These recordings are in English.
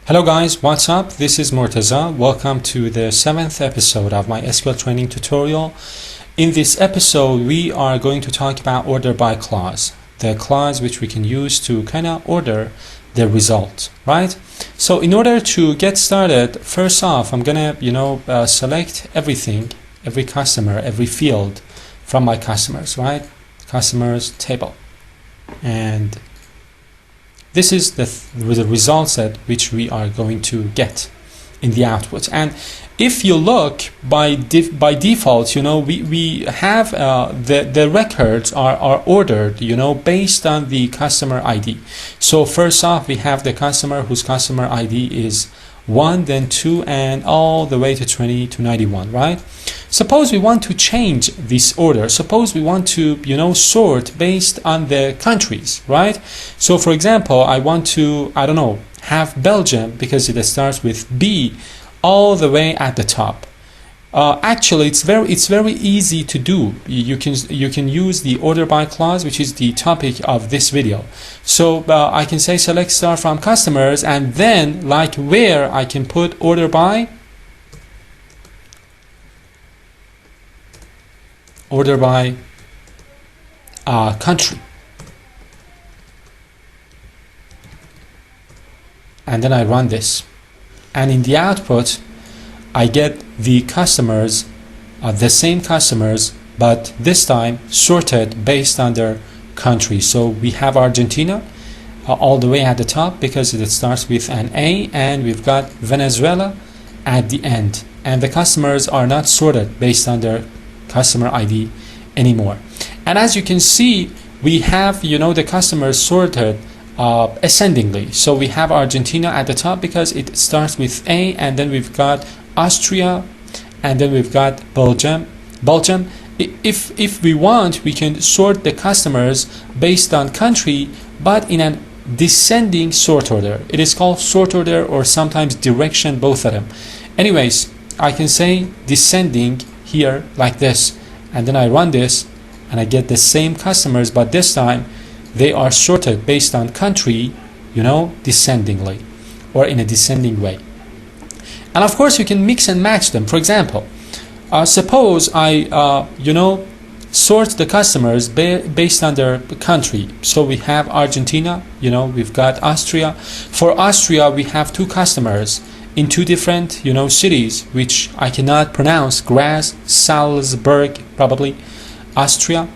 Hello guys, what's up? This is Mortaza. Welcome to the 7th episode of my SQL training tutorial. In this episode, we are going to talk about order by clause, the clause which we can use to kind of order the result, right? So in order to get started, first off, I'm gonna, select everything, every customer, every field from my customers, right? Customers table. And this is the result set which we are going to get in the output. And if you look by default, we have the records are ordered, based on the customer ID. So first off, we have the customer whose customer ID is 1, then 2, and all the way to 20 to 91, right? Suppose we want to change this order. Suppose we want to, sort based on the countries, right? So for example, I want to, have Belgium because it starts with B all the way at the top. Actually, it's very easy to do. You can use the order by clause, which is the topic of this video. So I can say select star from customers, and then like where I can put order by country, and then I run this, and in the output I get the customers, the same customers, but this time sorted based on their country. So we have Argentina all the way at the top because it starts with an A, and we've got Venezuela at the end, and the customers are not sorted based on their customer ID anymore. And as you can see, we have the customers sorted ascendingly. So we have Argentina at the top because it starts with A, and then we've got Austria, and then we've got Belgium. If we want, we can sort the customers based on country, but in a descending sort order. It is called sort order, or sometimes direction, both of them. Anyways, I can say descending here like this, and then I run this and I get the same customers, but this time they are sorted based on country, descendingly, or in a descending way. And of course you can mix and match them. For example, suppose I sort the customers based on their country. So we have Argentina, we've got Austria. For Austria, we have two customers in two different cities which I cannot pronounce: Graz, Salzburg, probably Austria.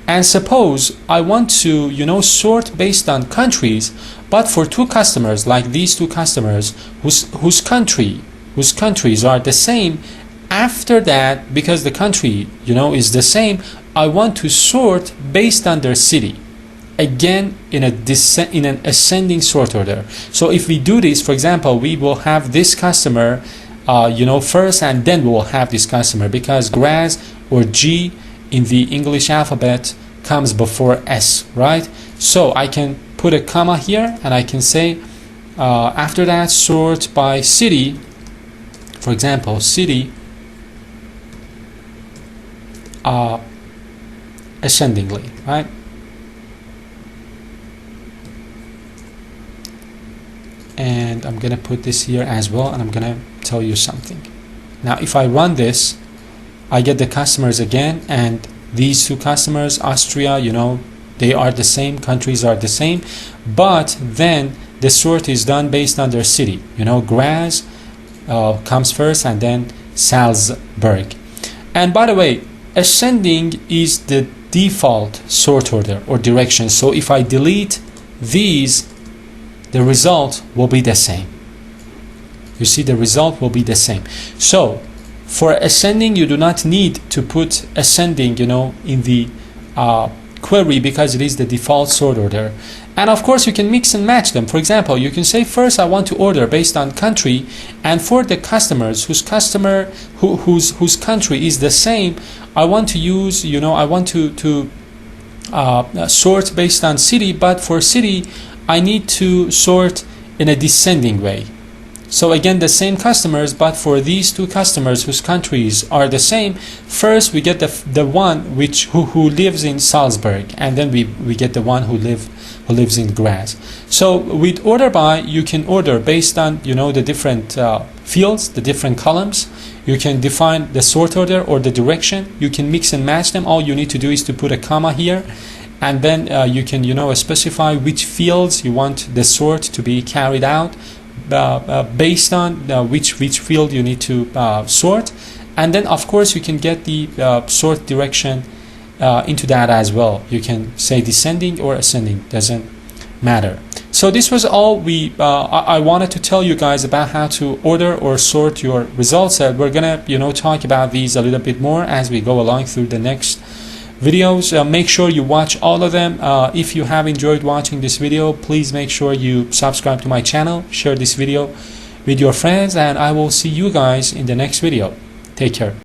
And suppose I want to sort based on countries, but for two customers, like these two customers whose countries are the same. After that, because the country is the same, I want to sort based on their city, again in an ascending sort order. So if we do this, for example, we will have this customer first, and then we will have this customer, because Graz, or G in the English alphabet, comes before S, right? So I can put a comma here, and I can say after that, sort by city. For example, city ascendingly, right? And I'm gonna put this here as well, and I'm gonna tell you something. Now if I run this, I get the customers again, and these two customers, Austria, they are the same, countries are the same, but then the sort is done based on their city. Graz comes first, and then Salzburg. And by the way, ascending is the default sort order or direction. So if I delete these, the result will be the same. You see, the result will be the same. So for ascending, you do not need to put ascending in the query, because it is the default sort order. And of course you can mix and match them. For example, you can say first I want to order based on country, and for the customers whose country is the same, I want to use I want to sort based on city, but for city I need to sort in a descending way. So again, the same customers, but for these two customers whose countries are the same, first we get the one who lives in Salzburg, and then we get the one who lives in Graz. So with order by, you can order based on the different fields, the different columns. You can define the sort order or the direction. You can mix and match them. All you need to do is to put a comma here, and then you can specify which fields you want the sort to be carried out based on which field you need to sort. And then of course you can get the sort direction into that as well. You can say descending or ascending, doesn't matter. So this was all I wanted to tell you guys about how to order or sort your results. We're gonna talk about these a little bit more as we go along through the next videos. Make sure you watch all of them. If you have enjoyed watching this video, please make sure you subscribe to my channel, share this video with your friends, and I will see you guys in the next video. Take care.